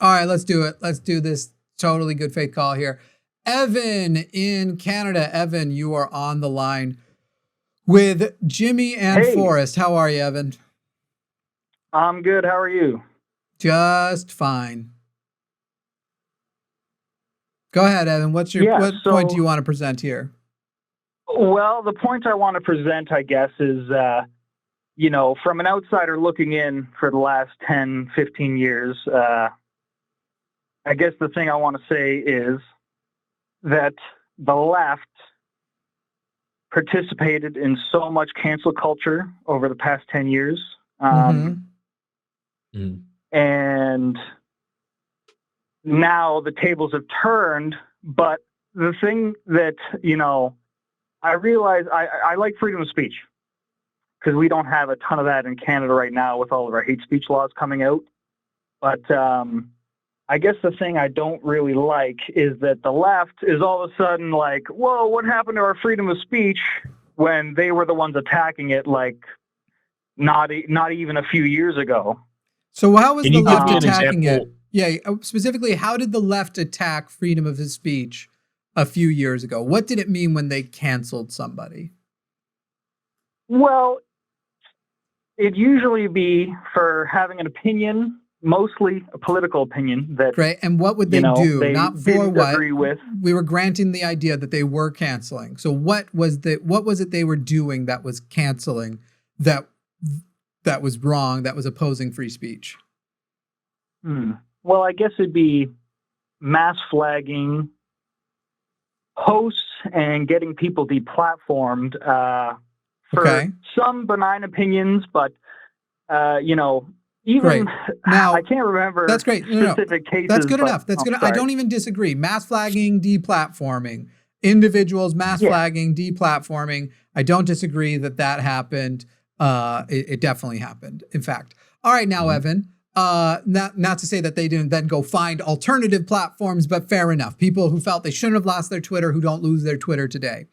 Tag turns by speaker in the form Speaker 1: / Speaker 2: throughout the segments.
Speaker 1: All right, let's do it. Let's do this totally good faith call here. Evan in Canada. Evan, you are on the line with Jimmy and
Speaker 2: Hey,
Speaker 1: Forrest. How are you, Evan?
Speaker 2: I'm good. How are you?
Speaker 1: Just fine. Go ahead, Evan.
Speaker 2: Yeah,
Speaker 1: What point do
Speaker 2: so,
Speaker 1: you want to present here?
Speaker 2: well, the point I want to present, I guess, is, from an outsider looking in for the last 10, 15 years, I guess the thing I want to say is that the left participated in so much cancel culture over the past 10 years.
Speaker 1: Mm-hmm.
Speaker 2: And now the tables have turned. But the thing that, I realize I like freedom of speech because we don't have a ton of that in Canada right now with all of our hate speech laws coming out. But I guess the thing I don't really like is that the left is all of a sudden like, whoa, what happened to our freedom of speech when they were the ones attacking it like not even a few years ago.
Speaker 1: So how was
Speaker 3: Can
Speaker 1: the
Speaker 3: you give
Speaker 1: left
Speaker 3: me an
Speaker 1: attacking it?
Speaker 3: example?
Speaker 1: Yeah, specifically, how did the left attack freedom of speech a few years ago? What did it mean when they canceled somebody?
Speaker 2: Well, it'd usually be for having an opinion, mostly a political opinion that
Speaker 1: Great. And what would they do?
Speaker 2: they
Speaker 1: Not for
Speaker 2: didn't
Speaker 1: what?
Speaker 2: agree with.
Speaker 1: We were granting the idea that they were canceling. So what was it they were doing that was canceling that was wrong, that was opposing free speech?
Speaker 2: Well, I guess it'd be mass flagging posts and getting people deplatformed for some benign opinions, but even
Speaker 1: great. Now,
Speaker 2: I can't remember
Speaker 1: that's great.
Speaker 2: specific cases.
Speaker 1: That's good enough. That's good. I don't even disagree. Mass flagging, deplatforming, individuals mass flagging, deplatforming. I don't disagree that happened. It definitely happened. In fact. All right, now, Evan. Not to say that they didn't then go find alternative platforms, but fair enough. People who felt they shouldn't have lost their Twitter, who don't lose their Twitter today.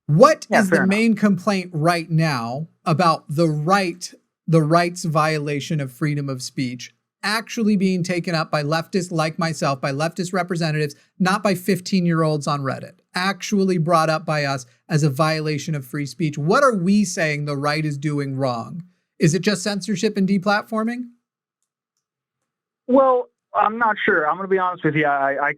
Speaker 1: What is the main complaint right now about the rights violation of freedom of speech actually being taken up by leftists like myself, by leftist representatives, not by 15-year-olds on Reddit, actually brought up by us as a violation of free speech? What are we saying the right is doing wrong? Is it just censorship and deplatforming?
Speaker 2: Well, I'm not sure. I'm going to be honest with you. I've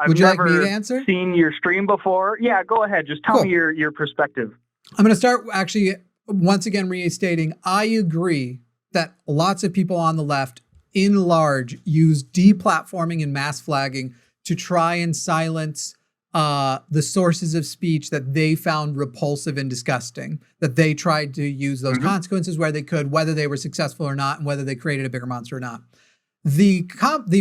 Speaker 1: Would you
Speaker 2: never
Speaker 1: like me to answer?
Speaker 2: Seen your stream before. Yeah, go ahead. Just tell me your perspective.
Speaker 1: I'm going to start actually once again restating. I agree that lots of people on the left in large use deplatforming and mass flagging to try and silence the sources of speech that they found repulsive and disgusting, that they tried to use those consequences where they could, whether they were successful or not, and whether they created a bigger monster or not. The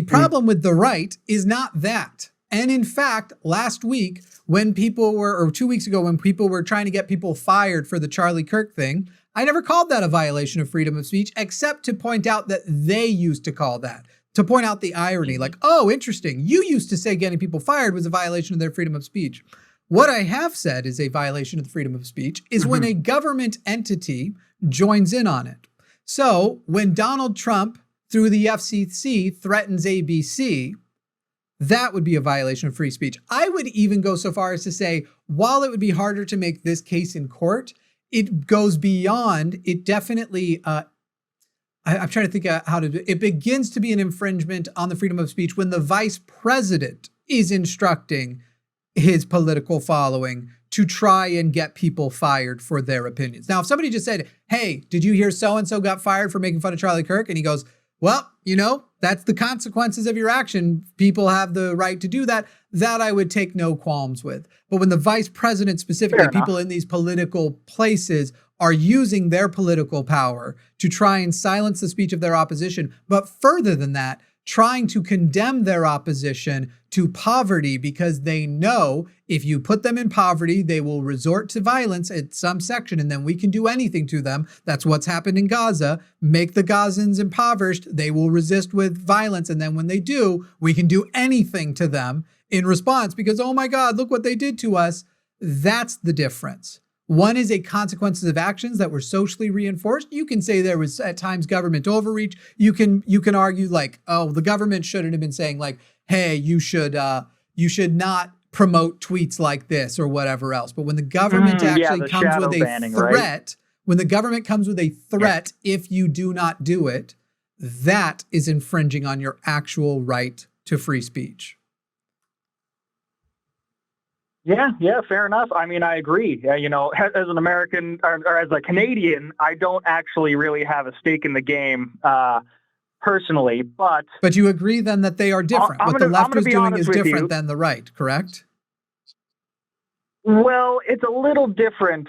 Speaker 1: problem with the right is not that. And in fact, last week, when people were, or 2 weeks ago, when people were trying to get people fired for the Charlie Kirk thing, I never called that a violation of freedom of speech, except to point out that they used to call that, to point out the irony, like, oh, interesting. You used to say getting people fired was a violation of their freedom of speech. What I have said is a violation of the freedom of speech is when a government entity joins in on it. So when Donald Trump, through the FCC, threatens ABC, that would be a violation of free speech. I would even go so far as to say, while it would be harder to make this case in court, it goes beyond, it definitely, I'm trying to think how to do it. It begins to be an infringement on the freedom of speech when the vice president is instructing his political following to try and get people fired for their opinions. Now, if somebody just said, hey, did you hear so-and-so got fired for making fun of Charlie Kirk? And he goes, well, that's the consequences of your action. People have the right to do that. That I would take no qualms with. But when the vice president, specifically people in these political places, are using their political power to try and silence the speech of their opposition, but further than that, trying to condemn their opposition to poverty because they know if you put them in poverty, they will resort to violence at some section and then we can do anything to them. That's what's happened in Gaza. Make the Gazans impoverished, they will resist with violence. And then when they do, we can do anything to them in response because, oh my God, look what they did to us. That's the difference. One is a consequences of actions that were socially reinforced. You can say there was at times government overreach. You can argue like, oh, the government shouldn't have been saying like, hey, you should not promote tweets like this or whatever else. But when the government actually comes with a
Speaker 2: banning,
Speaker 1: threat,
Speaker 2: right?
Speaker 1: when the government comes with a threat, if you do not do it, that is infringing on your actual right to free speech.
Speaker 2: Yeah, fair enough. I mean, I agree. You know, as an American or as a Canadian, I don't actually really have a stake in the game personally, but
Speaker 1: you agree then that they are different. What the left is doing is different than the right, correct?
Speaker 2: Well, it's a little different.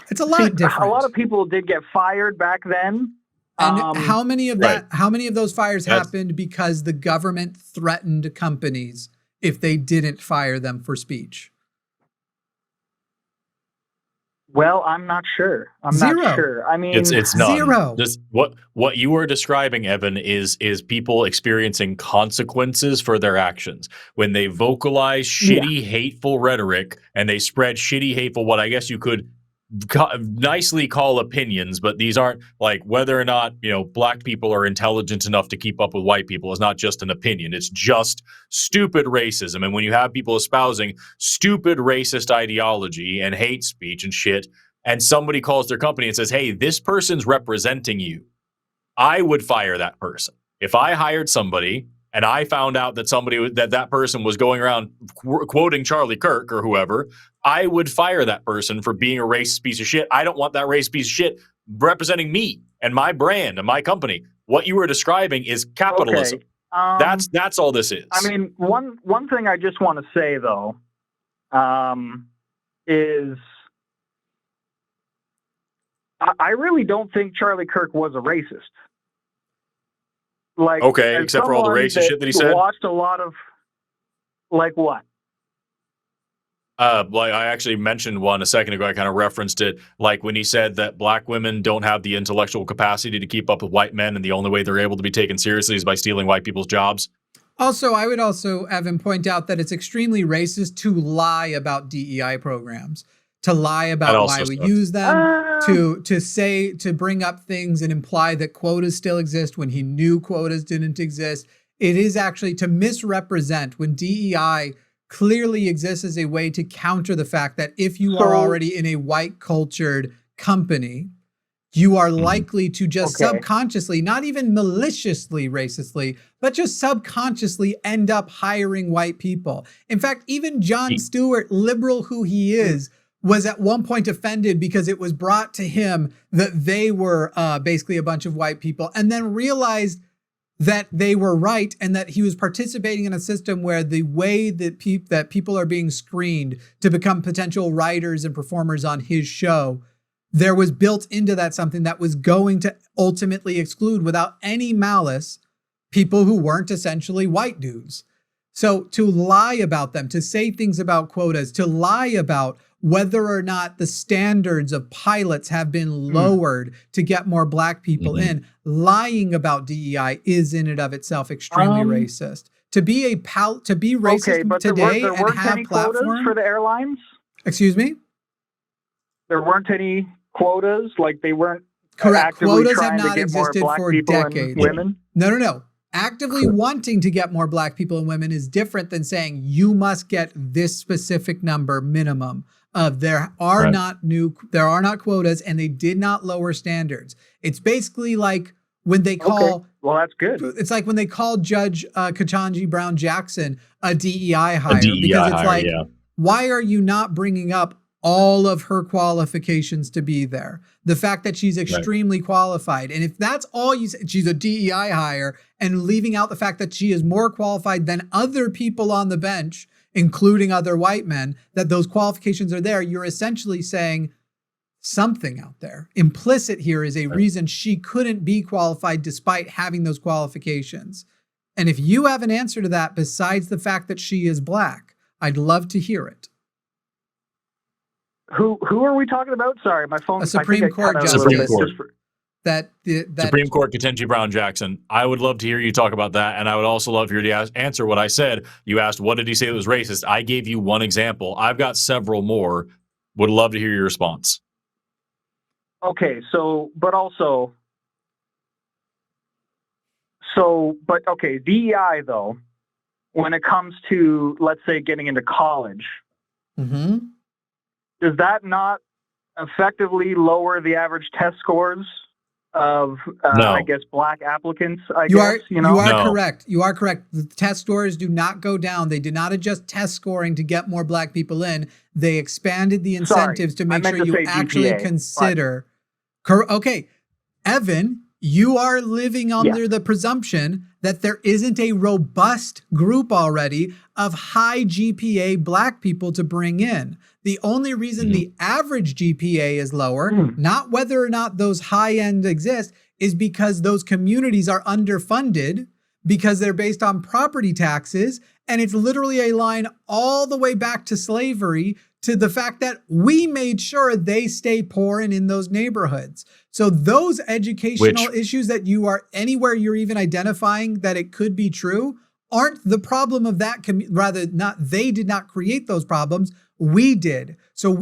Speaker 1: It's a lot different.
Speaker 2: A lot of people did get fired back then.
Speaker 1: And how many of those fires happened because the government threatened companies if they didn't fire them for speech?
Speaker 2: Well, I'm not sure. Not sure. I mean,
Speaker 3: it's none.
Speaker 1: Zero.
Speaker 3: Just what you are describing, Evan, is people experiencing consequences for their actions when they vocalize shitty, hateful rhetoric and they spread shitty, hateful, what I guess you could nicely call opinions, but these aren't like whether or not, you know, black people are intelligent enough to keep up with white people is not just an opinion. It's just stupid racism. And when you have people espousing stupid racist ideology and hate speech and shit, and somebody calls their company and says, hey, this person's representing you, I would fire that person. If I hired somebody and I found out that that person was going around quoting Charlie Kirk or whoever, I would fire that person for being a racist piece of shit. I don't want that racist piece of shit representing me and my brand and my company. What you were describing is capitalism. Okay. That's all this is.
Speaker 2: I mean, one thing I just want to say though, is I really don't think Charlie Kirk was a racist. Like,
Speaker 3: okay, except for all the racist shit that he said.
Speaker 2: Watched a lot of, like what?
Speaker 3: Like I actually mentioned one a second ago. I kind of referenced it, like when he said that black women don't have the intellectual capacity to keep up with white men, and the only way they're able to be taken seriously is by stealing white people's jobs.
Speaker 1: Also, I would also, Evan, point out that it's extremely racist to lie about DEI programs, to lie about why we use them, to bring up things and imply that quotas still exist when he knew quotas didn't exist. It is actually to misrepresent when DEI clearly exists as a way to counter the fact that if you are already in a white cultured company, you are likely to just subconsciously, not even maliciously, racistly, but just subconsciously end up hiring white people. In fact, even Jon Stewart, liberal who he is, was at one point offended because it was brought to him that they were basically a bunch of white people, and then realized that they were right and that he was participating in a system where the way that people are being screened to become potential writers and performers on his show, there was built into that something that was going to ultimately exclude, without any malice, people who weren't essentially white dudes. So to lie about them, to say things about quotas, to lie about whether or not the standards of pilots have been lowered to get more black people in, lying about DEI is in and of itself extremely racist. To be racist today
Speaker 2: there weren't
Speaker 1: and have
Speaker 2: any quotas for the airlines?
Speaker 1: Excuse me?
Speaker 2: There weren't any quotas, like they weren't
Speaker 1: correct. Quotas have
Speaker 2: trying
Speaker 1: not
Speaker 2: to get more
Speaker 1: existed
Speaker 2: black
Speaker 1: for
Speaker 2: people and
Speaker 1: decades.
Speaker 2: women?
Speaker 1: No. Actively wanting to get more black people and women is different than saying you must get this specific number minimum of there are not quotas, and they did not lower standards. It's basically like when they call
Speaker 2: well, that's good.
Speaker 1: It's like when they call Judge Ketanji Brown Jackson a DEI hire, because it's like, why are you not bringing up all of her qualifications to be there? The fact that she's extremely qualified. And if that's all you say, she's a DEI hire, and leaving out the fact that she is more qualified than other people on the bench, including other white men, that those qualifications are there, you're essentially saying something out there. Implicit here is a reason she couldn't be qualified despite having those qualifications. And if you have an answer to that besides the fact that she is black, I'd love to hear it.
Speaker 2: Who are we talking about? Sorry, my phone.
Speaker 1: A Supreme Court justice.
Speaker 3: Supreme Court.
Speaker 1: Supreme
Speaker 3: Court Ketanji Brown Jackson. I would love to hear you talk about that, and I would also love for you to answer what I said. You asked, what did he say that was racist? I gave you one example. I've got several more Would love to hear your response.
Speaker 2: Okay, okay, DEI though, when it comes to, let's say, getting into college,
Speaker 1: Mm-hmm.
Speaker 2: does that not effectively lower the average test scores of,
Speaker 3: No.
Speaker 2: I guess, black applicants?
Speaker 1: You are
Speaker 3: No.
Speaker 1: correct. You are correct. The test scores do not go down. They did not adjust test scoring to get more black people in. They expanded the incentives to make sure you actually consider. Okay, Evan, you are living under the presumption that there isn't a robust group already of high GPA black people to bring in. The only reason the average GPA is lower, not whether or not those high end exist, is because those communities are underfunded because they're based on property taxes. And it's literally a line all the way back to slavery, to the fact that we made sure they stay poor and in those neighborhoods. So those educational issues that you are anywhere you're even identifying that it could be true aren't the problem of that they did not create those problems. We did. So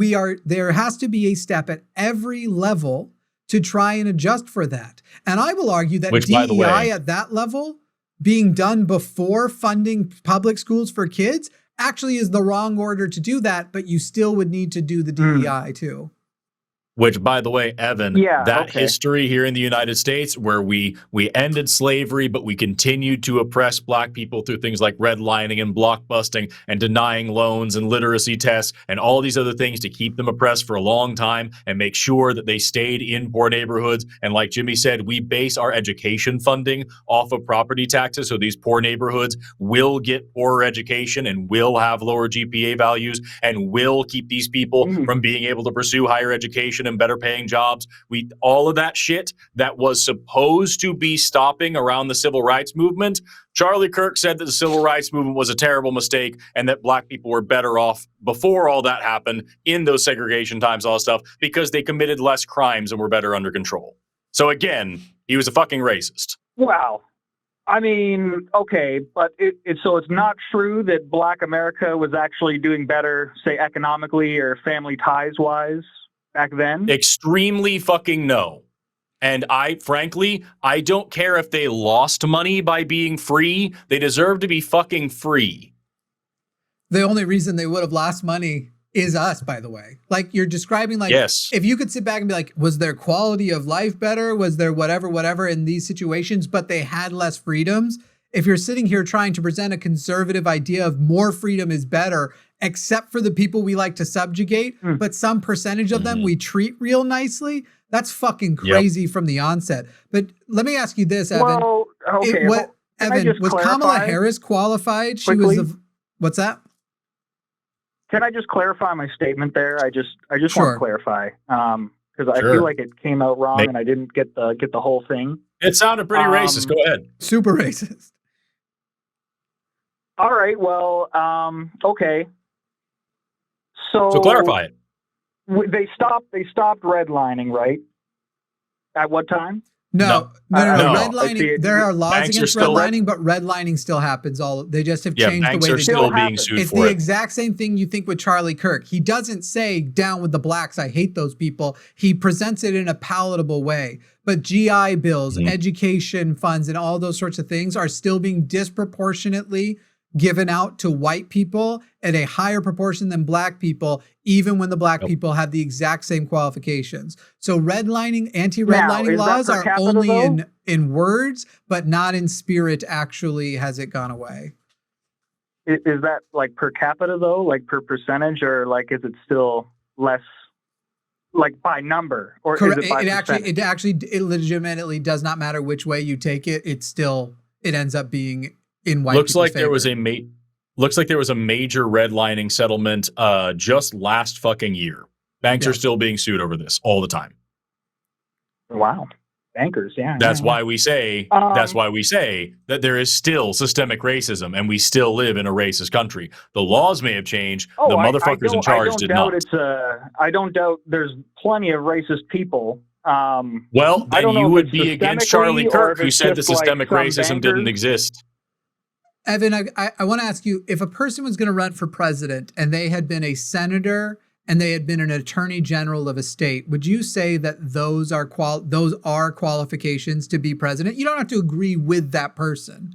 Speaker 1: there has to be a step at every level to try and adjust for that. And I will argue that DEI at that level being done before funding public schools for kids actually is the wrong order to do that, but you still would need to do the DEI too.
Speaker 3: Which, by the way, Evan, history here in the United States where we ended slavery, but we continued to oppress black people through things like redlining and blockbusting and denying loans and literacy tests and all these other things to keep them oppressed for a long time and make sure that they stayed in poor neighborhoods. And like Jimmy said, we base our education funding off of property taxes. So these poor neighborhoods will get poorer education and will have lower GPA values and will keep these people from being able to pursue higher education and better paying jobs. All of that shit that was supposed to be stopping around the civil rights movement. Charlie Kirk said that the civil rights movement was a terrible mistake and that black people were better off before all that happened in those segregation times, all that stuff, because they committed less crimes and were better under control. So again, he was a fucking racist.
Speaker 2: Wow. I mean, okay, but so it's not true that black America was actually doing better, say, economically or family ties wise back then?
Speaker 3: Extremely fucking no. And frankly, I don't care if they lost money by being free. They deserve to be fucking free.
Speaker 1: The only reason they would have lost money is us, by the way. Like you're describing, like, if you could sit back and be like, was their quality of life better? Was there whatever in these situations, but they had less freedoms? If you're sitting here trying to present a conservative idea of more freedom is better, except for the people we like to subjugate, but some percentage of them we treat real nicely, that's fucking crazy from the onset. But let me ask you this, Evan.
Speaker 2: Well, okay.
Speaker 1: Evan, was Kamala Harris qualified?
Speaker 2: Quickly?
Speaker 1: She was what's that?
Speaker 2: Can I just clarify my statement there? I just want to clarify because I feel like it came out wrong and I didn't get the whole thing.
Speaker 3: It sounded pretty racist. Go ahead.
Speaker 1: Super racist.
Speaker 2: All right. Well, okay. So
Speaker 3: clarify it.
Speaker 2: They stopped redlining, right? At what time?
Speaker 1: No. Redlining. There are laws
Speaker 3: banks
Speaker 1: against redlining, but redlining still happens. They just have changed the way they
Speaker 3: still
Speaker 1: do
Speaker 3: being
Speaker 1: it.
Speaker 3: sued
Speaker 1: It's
Speaker 3: for
Speaker 1: the
Speaker 3: it.
Speaker 1: exact same thing you think with Charlie Kirk. He doesn't say down with the blacks, I hate those people. He presents it in a palatable way. But GI bills, education funds, and all those sorts of things are still being disproportionately given out to white people at a higher proportion than black people, even when the black people have the exact same qualifications. So redlining, anti-redlining laws are only in words, but not in spirit. Actually, has it gone away?
Speaker 2: Is that like per capita though, like per percentage, or like is it still less, like by number, or
Speaker 1: correct.
Speaker 2: Is it by percentage?
Speaker 1: It legitimately does not matter which way you take it. It ends up being in white.
Speaker 3: Looks like there was a major redlining settlement just last fucking year. Banks are still being sued over this all the time.
Speaker 2: Wow. Bankers, yeah.
Speaker 3: That's why we say that there is still systemic racism and we still live in a racist country. The laws may have changed. The motherfuckers in charge did not.
Speaker 2: I don't doubt there's plenty of racist people.
Speaker 3: Well, then you would be against Charlie Kirk, who said that systemic racism didn't exist.
Speaker 1: Evan, I want to ask you, if a person was going to run for president and they had been a senator and they had been an attorney general of a state, would you say that those are qualifications to be president? You don't have to agree with that person,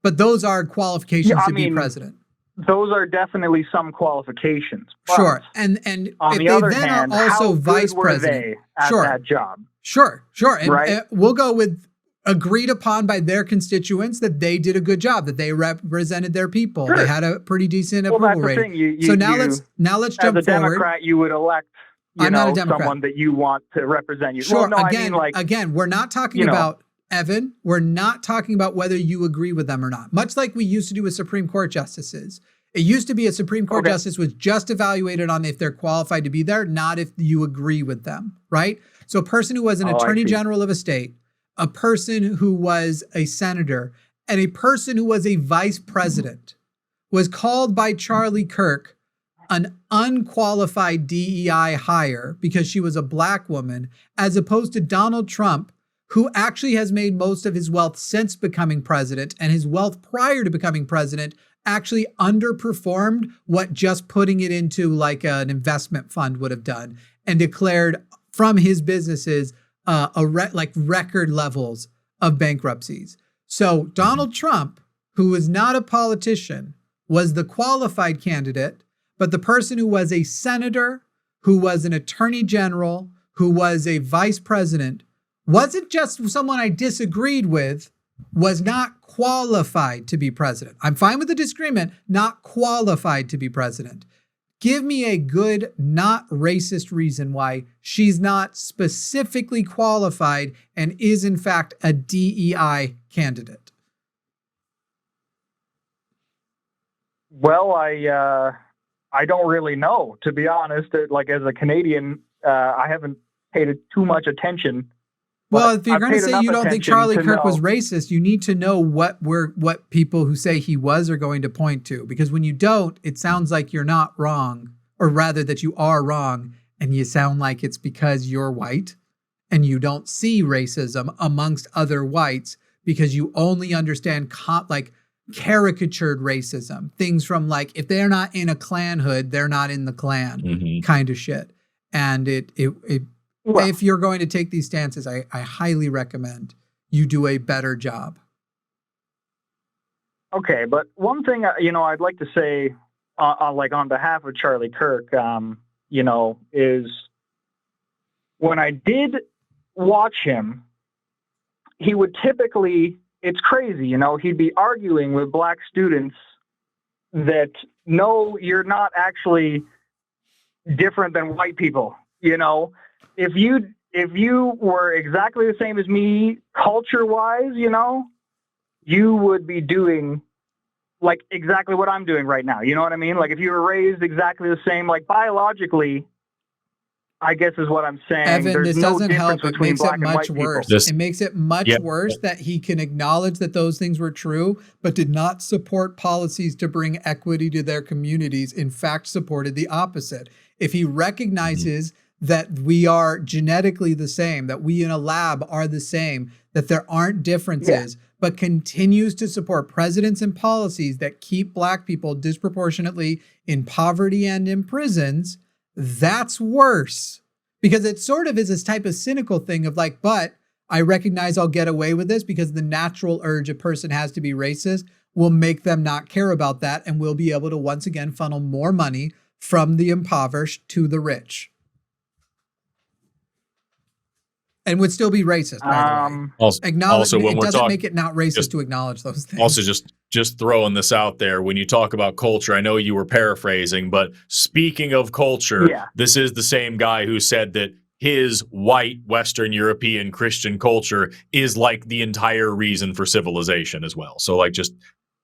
Speaker 1: but those are qualifications to be president.
Speaker 2: Those are definitely some qualifications.
Speaker 1: Sure. And
Speaker 2: on
Speaker 1: if
Speaker 2: the
Speaker 1: they
Speaker 2: other
Speaker 1: then
Speaker 2: hand,
Speaker 1: are also
Speaker 2: how
Speaker 1: vice
Speaker 2: good were
Speaker 1: president
Speaker 2: they at that job?
Speaker 1: Sure. And
Speaker 2: Right?
Speaker 1: we'll go with agreed upon by their constituents that they did a good job, that they represented their people.
Speaker 2: Sure.
Speaker 1: They had a pretty decent
Speaker 2: Well,
Speaker 1: approval
Speaker 2: that's the
Speaker 1: rating.
Speaker 2: thing.
Speaker 1: So now let's jump
Speaker 2: as a
Speaker 1: forward.
Speaker 2: Democrat, you would elect
Speaker 1: I'm not a Democrat.
Speaker 2: someone that you want to represent you.
Speaker 1: Sure.
Speaker 2: Well, no,
Speaker 1: Again, we're not talking about Evan. We're not talking about whether you agree with them or not. Much like we used to do with Supreme Court justices. It used to be a Supreme Court justice was just evaluated on if they're qualified to be there, not if you agree with them, right? So a person who was an attorney general of a state, a person who was a senator, and a person who was a vice president was called by Charlie Kirk an unqualified DEI hire because she was a black woman, as opposed to Donald Trump, who actually has made most of his wealth since becoming president, and his wealth prior to becoming president actually underperformed what just putting it into like an investment fund would have done, and declared from his businesses record levels of bankruptcies. So Donald Trump, who was not a politician, was the qualified candidate, but the person who was a senator, who was an attorney general, who was a vice president, wasn't just someone I disagreed with, was not qualified to be president. I'm fine with the disagreement, not qualified to be president. Give me a good, not racist reason why she's not specifically qualified and is in fact a DEI candidate.
Speaker 2: Well, I don't really know, to be honest. Like, as a Canadian, I haven't paid too much attention.
Speaker 1: Well, if you're going to say you don't think Charlie Kirk was racist, you need to know what people who say he was are going to point to. Because when you don't, it sounds like you're not wrong, or rather that you are wrong, and you sound like it's because you're white and you don't see racism amongst other whites because you only understand caricatured racism. Things from like, if they're not in a Klan hood, they're not in the Klan kind of shit. And if you're going to take these stances, I highly recommend you do a better job.
Speaker 2: Okay, but one thing I'd like to say, on behalf of Charlie Kirk, is when I did watch him, he would typically, it's crazy, he'd be arguing with black students that no, you're not actually different than white people, If you were exactly the same as me, culture-wise, you would be doing like exactly what I'm doing right now. You know what I mean? Like, if you were raised exactly the same, like biologically, I guess is what I'm saying.
Speaker 1: Evan,
Speaker 2: There's
Speaker 1: this doesn't help.
Speaker 2: difference
Speaker 1: It
Speaker 2: between
Speaker 1: makes
Speaker 2: black
Speaker 1: it
Speaker 2: and
Speaker 1: much
Speaker 2: white people.
Speaker 1: worse. It makes it much worse that he can acknowledge that those things were true, but did not support policies to bring equity to their communities. In fact, supported the opposite. If he recognizes that we are genetically the same, that we in a lab are the same, that there aren't differences, but continues to support presidents and policies that keep black people disproportionately in poverty and in prisons, that's worse. Because it sort of is this type of cynical thing of like, but I recognize I'll get away with this because the natural urge a person has to be racist will make them not care about that, and we'll be able to once again funnel more money from the impoverished to the rich. And would still be racist, by the way.
Speaker 3: Also, when
Speaker 1: it
Speaker 3: we're
Speaker 1: doesn't make it not racist to acknowledge those things.
Speaker 3: Also, just throwing this out there, when you talk about culture, I know you were paraphrasing, but speaking of culture, this is the same guy who said that his white Western European Christian culture is like the entire reason for civilization as well. So like, just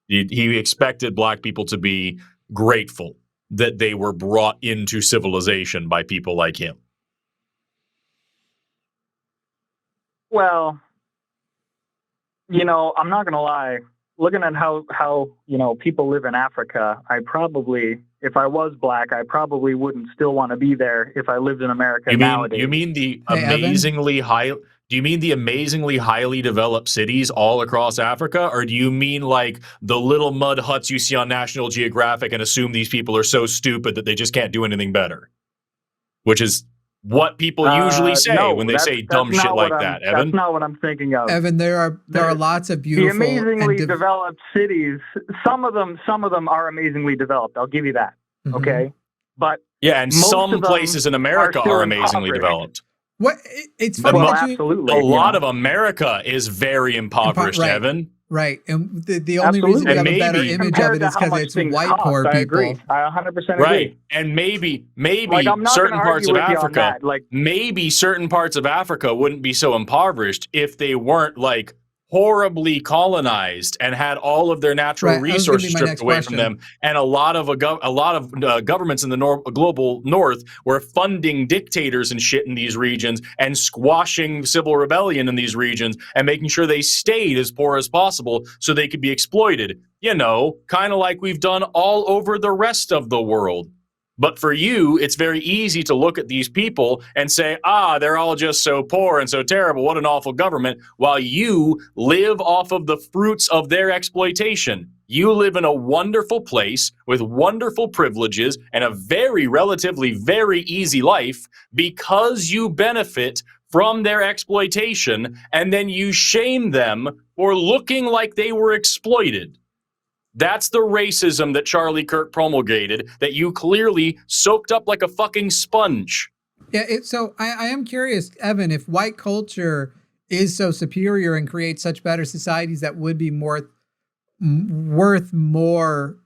Speaker 3: he expected black people to be grateful that they were brought into civilization by people like him.
Speaker 2: Well, I'm not going to lie. Looking at how people live in Africa, I probably, if I was black, I probably wouldn't still want to be there if I lived in America nowadays.
Speaker 3: You mean the amazingly high? Do you mean the amazingly highly developed cities all across Africa, or do you mean like the little mud huts you see on National Geographic and assume these people are so stupid that they just can't do anything better? which is what people usually say
Speaker 2: no,
Speaker 3: when they
Speaker 2: that's-
Speaker 3: say
Speaker 2: that's
Speaker 3: dumb shit
Speaker 2: not
Speaker 3: like
Speaker 2: what
Speaker 3: that,
Speaker 2: That's
Speaker 3: Evan.
Speaker 2: not what I'm thinking of.
Speaker 1: Evan, there are lots of beautiful
Speaker 2: The amazingly
Speaker 1: and
Speaker 2: developed cities. Some of them are amazingly developed. I'll give you that.
Speaker 1: Mhm.
Speaker 2: Okay, but
Speaker 3: Yeah, and
Speaker 2: most
Speaker 3: some
Speaker 2: of them
Speaker 3: places in America
Speaker 2: still
Speaker 3: are amazingly
Speaker 2: impoverished.
Speaker 3: developed.
Speaker 1: What it's funny
Speaker 2: Well,
Speaker 1: that you
Speaker 2: absolutely.
Speaker 3: A lot
Speaker 2: yeah.
Speaker 3: of America is very impoverished,
Speaker 1: right.
Speaker 3: Evan.
Speaker 1: right, and the only reason we
Speaker 2: Absolutely.
Speaker 1: have
Speaker 3: And
Speaker 1: a better
Speaker 3: maybe-
Speaker 1: image of
Speaker 2: Compared
Speaker 1: it
Speaker 2: to
Speaker 1: is
Speaker 2: how
Speaker 1: because
Speaker 2: much
Speaker 1: it's
Speaker 2: things
Speaker 1: white
Speaker 2: cost,
Speaker 1: poor
Speaker 2: I
Speaker 1: people.
Speaker 2: agree. I 100%
Speaker 3: Right.
Speaker 2: agree.
Speaker 3: And maybe
Speaker 2: Like, I'm not
Speaker 3: certain
Speaker 2: gonna
Speaker 3: parts
Speaker 2: argue
Speaker 3: of
Speaker 2: with you on
Speaker 3: Africa,
Speaker 2: that. Like,
Speaker 3: maybe certain parts of Africa wouldn't be so impoverished if they weren't like horribly colonized and had all of their natural
Speaker 1: Right, that was gonna be
Speaker 3: resources
Speaker 1: my
Speaker 3: stripped
Speaker 1: next
Speaker 3: away
Speaker 1: question.
Speaker 3: from them. And a lot of governments in the global north were funding dictators and shit in these regions and squashing civil rebellion in these regions and making sure they stayed as poor as possible so they could be exploited. You know, kind of like we've done all over the rest of the world. But for you, it's very easy to look at these people and say, they're all just so poor and so terrible. What an awful government. While you live off of the fruits of their exploitation. You live in a wonderful place with wonderful privileges and a relatively very easy life because you benefit from their exploitation, and then you shame them for looking like they were exploited. That's the racism that Charlie Kirk promulgated that you clearly soaked up like a fucking sponge.
Speaker 1: Yeah, so I am curious, Evan, if white culture is so superior and creates such better societies that would be worth more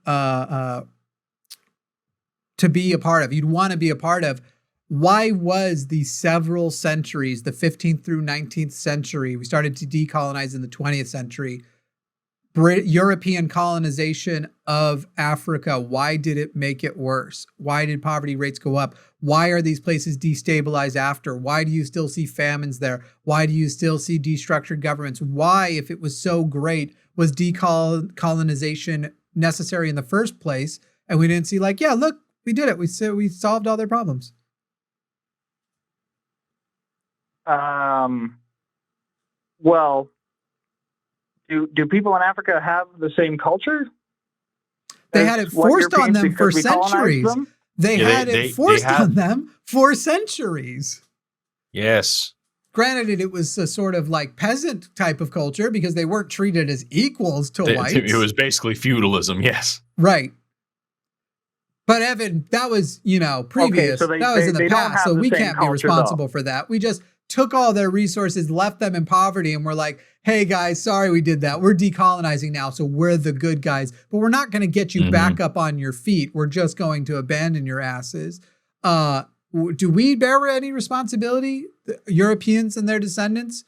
Speaker 1: to be a part of, you'd want to be a part of, why was the several centuries, the 15th through 19th century, we started to decolonize in the 20th century, European colonization of Africa, why did it make it worse? Why did poverty rates go up? Why are these places destabilized after? Why do you still see famines there? Why do you still see destructured governments? Why, if it was so great, was decolonization necessary in the first place? And we didn't see like, yeah, look, we did it. We solved all their problems.
Speaker 2: Well, do people in Africa have the same culture?
Speaker 1: They had it forced on them for centuries. They had it forced on them for centuries.
Speaker 3: Yes.
Speaker 1: Granted, it was a sort of like peasant type of culture because they weren't treated as equals to whites.
Speaker 3: It was basically feudalism, yes.
Speaker 1: Right. But Evan, that was, previous.
Speaker 2: Okay, so
Speaker 1: that was in the past, so we can't be responsible for that. We just took all their resources, left them in poverty, and we're like, hey guys, sorry we did that. We're decolonizing now, so we're the good guys. But we're not going to get you back up on your feet. We're just going to abandon your asses. Do we bear any responsibility, the Europeans and their descendants?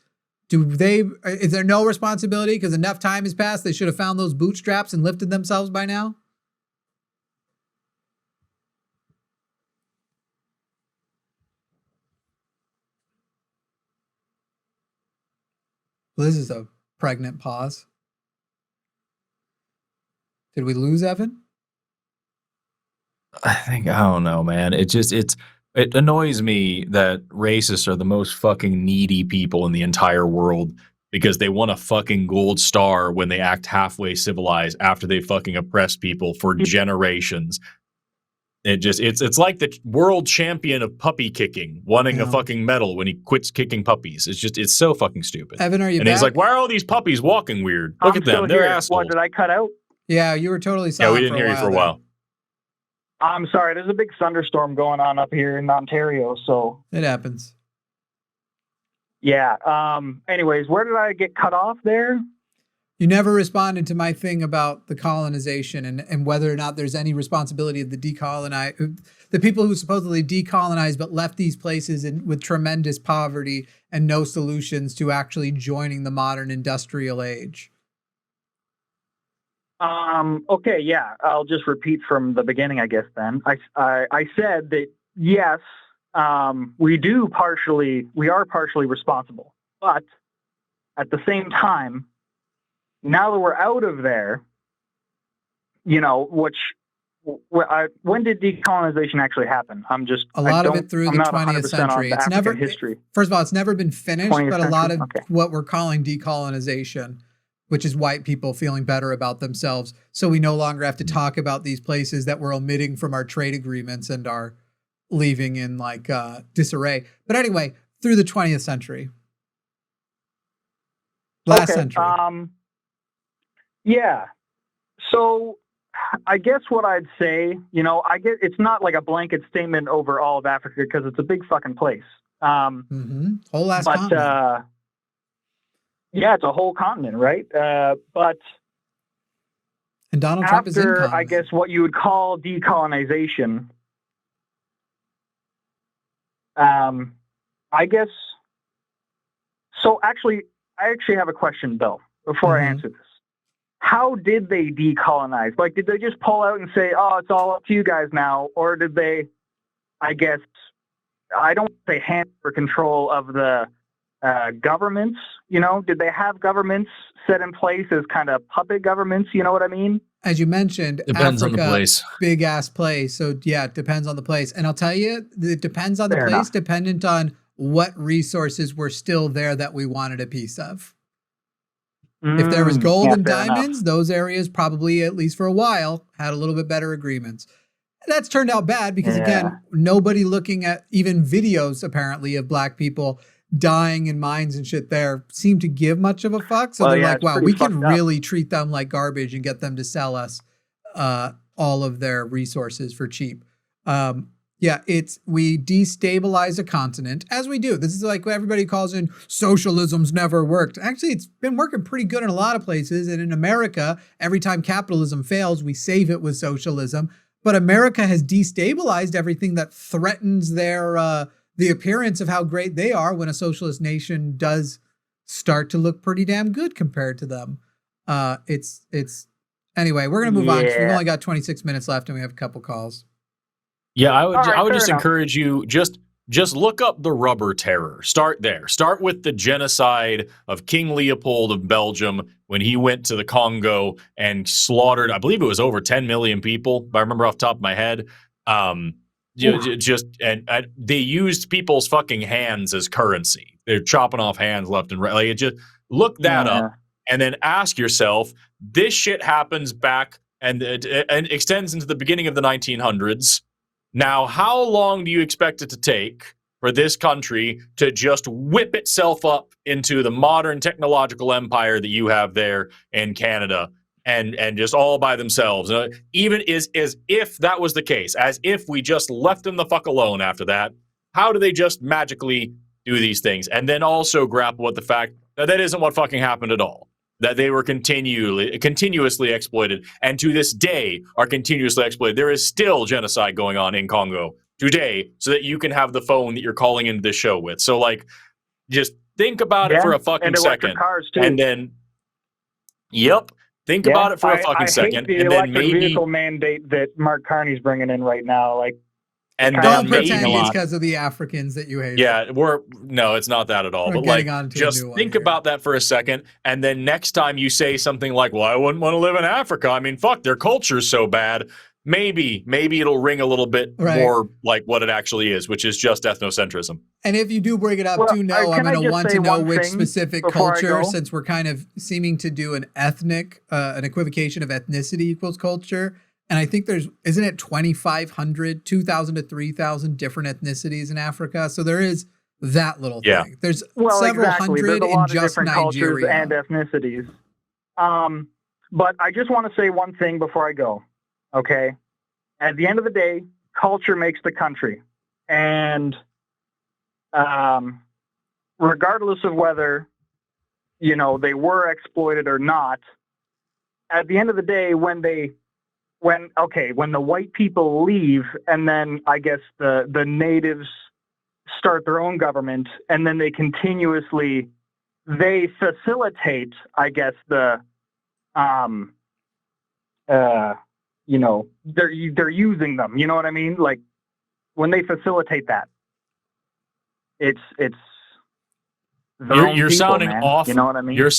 Speaker 1: Is there no responsibility because enough time has passed? They should have found those bootstraps and lifted themselves by now? Well, this is a pregnant pause. Did we lose Evan?
Speaker 3: I don't know, man. It annoys me that racists are the most fucking needy people in the entire world because they want a fucking gold star when they act halfway civilized after they fucking oppressed people for generations. It's like the world champion of puppy kicking wanting a fucking medal when he quits kicking puppies. It's so fucking stupid.
Speaker 1: Evan, are you
Speaker 3: and
Speaker 1: back?
Speaker 3: he's like, why are all these puppies walking weird? Look at them. They're assholes.
Speaker 2: What, did I cut out?
Speaker 1: Yeah, you were totally silent.
Speaker 3: Yeah, we didn't hear you for a while.
Speaker 2: I'm sorry. There's a big thunderstorm going on up here in Ontario, so
Speaker 1: it happens.
Speaker 2: Yeah. Anyways, where did I get cut off there?
Speaker 1: You never responded to my thing about the colonization and whether or not there's any responsibility of the people who supposedly decolonized but left these places with tremendous poverty and no solutions to actually joining the modern industrial age.
Speaker 2: Okay, yeah. I'll just repeat from the beginning, I guess, then. I said that, yes, we are partially responsible. But at the same time, now that we're out of there, when did decolonization actually happen?
Speaker 1: A lot of it through the 20th century. It's never history. First of all, it's never been finished, but a lot of what we're calling decolonization, which is white people feeling better about themselves. So we no longer have to talk about these places that we're omitting from our trade agreements and our leaving in like disarray. But anyway, through the 20th century. Last century.
Speaker 2: Yeah. So I guess what I'd say, I get it's not like a blanket statement over all of Africa because it's a big fucking place.
Speaker 1: Whole last continent.
Speaker 2: Yeah, it's a whole continent, right? But
Speaker 1: and Donald Trump is in
Speaker 2: after, I guess, what you would call decolonization, I guess. So I actually have a question, Bill, before I answer this. How did they decolonize? Like, did they just pull out and say, oh, it's all up to you guys now? Or did they, I guess, I don't say hand for control of the governments, Did they have governments set in place as kind of puppet governments? You know what I mean?
Speaker 1: As you mentioned,
Speaker 3: depends
Speaker 1: Africa,
Speaker 3: on the place.
Speaker 1: Big ass place. So yeah, it depends on the place. And I'll tell you, it depends on the place, dependent on what resources were still there that we wanted a piece of. If there was gold and diamonds, those areas probably, at least for a while, had a little bit better agreements. And that's turned out bad because, again, nobody looking at even videos, apparently, of black people dying in mines and shit there seemed to give much of a fuck. So they're like, wow, we can really treat them like garbage and get them to sell us all of their resources for cheap. We destabilize a continent, as we do. This is like what everybody calls in socialism's never worked. Actually, it's been working pretty good in a lot of places. And in America, every time capitalism fails, we save it with socialism. But America has destabilized everything that threatens their the appearance of how great they are when a socialist nation does start to look pretty damn good compared to them. Anyway, we're going to move on because we've only got 26 minutes left and we have a couple calls.
Speaker 3: Yeah, I would just encourage you, just look up the rubber terror. Start there. Start with the genocide of King Leopold of Belgium when he went to the Congo and slaughtered, I believe it was over 10 million people, if I remember off the top of my head. They used people's fucking hands as currency. They're chopping off hands left and right. Like, just look that up and then ask yourself, this shit happens back and extends into the beginning of the 1900s. Now, how long do you expect it to take for this country to just whip itself up into the modern technological empire that you have there in Canada and just all by themselves? Even as if that was the case, as if we just left them the fuck alone after that, how do they just magically do these things? And then also grapple with the fact that that isn't what fucking happened at all. That they were continuously exploited, and to this day are continuously exploited. There is still genocide going on in Congo today, so that you can have the phone that you're calling into this show with. So, like, just think about it for a fucking second, and then, think about it for a fucking second,
Speaker 2: and then maybe vehicle mandate that Mark Carney's bringing in right now, like.
Speaker 1: And don't pretend it's because of the Africans that you hate.
Speaker 3: Yeah, no, it's not that at all. But like, just think about that for a second, and then next time you say something like, "Well, I wouldn't want to live in Africa. I mean, fuck, their culture's so bad." Maybe it'll ring a little bit more like what it actually is, which is just ethnocentrism.
Speaker 1: And if you do bring it up, do know I'm going to want to know which specific culture, since we're kind of seeming to do an equivocation of ethnicity equals culture. And I think isn't it 2,500, 2,000 to 3,000 different ethnicities in Africa? So there is that little thing. There's several hundred in just Nigeria.
Speaker 2: And ethnicities. But I just want to say one thing before I go. Okay. At the end of the day, culture makes the country. And regardless of whether, they were exploited or not, at the end of the day, when the white people leave and then I guess the natives start their own government and then they facilitate, I guess, they're using them. You know what I mean? Like when they facilitate that, it's
Speaker 3: you're sounding off.
Speaker 2: You know what I mean?
Speaker 3: You're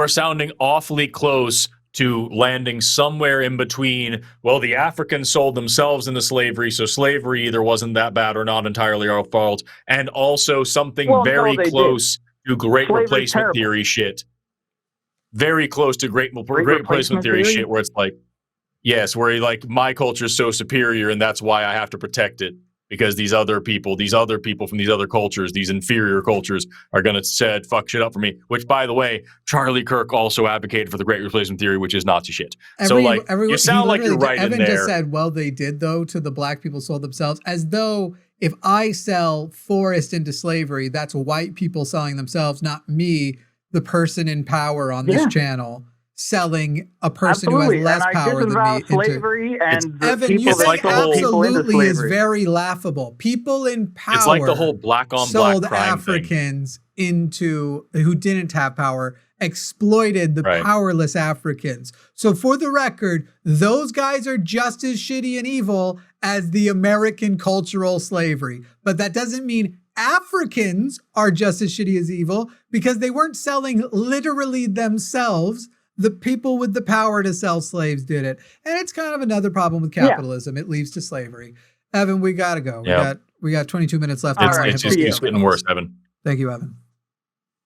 Speaker 3: sounding awfully close to landing somewhere in between. Well, the Africans sold themselves into slavery, so slavery either wasn't that bad or not entirely our fault, and also something very close to great replacement theory shit. Very close to great replacement theory shit, where it's like, Yes, where like my culture is so superior and that's why I have to protect it because these other people from these other cultures, these inferior cultures are going to fuck shit up for me, which by the way, Charlie Kirk also advocated for the Great Replacement Theory, which is Nazi shit. So like you sound like you're right
Speaker 1: Evan
Speaker 3: in there.
Speaker 1: just said, well, they did though to the black people sold themselves, as though if I sell Forrest into slavery, that's white people selling themselves, not me, the person in power on this channel, selling a person who has less power than me
Speaker 2: slavery and
Speaker 1: Evan, you say
Speaker 3: like
Speaker 1: absolutely is very laughable. People in power
Speaker 3: it's like the whole black on black
Speaker 1: sold
Speaker 3: crime
Speaker 1: Africans into who didn't have power, exploited the powerless Africans. So for the record, those guys are just as shitty and evil as the American cultural slavery. But that doesn't mean Africans are just as shitty as evil, because they weren't selling literally themselves. The people with the power to sell slaves did it. And it's kind of another problem with capitalism. It leads to slavery. Evan, we got to go. We got 22 minutes left.
Speaker 3: It's just getting worse, Evan.
Speaker 1: Thank you, Evan.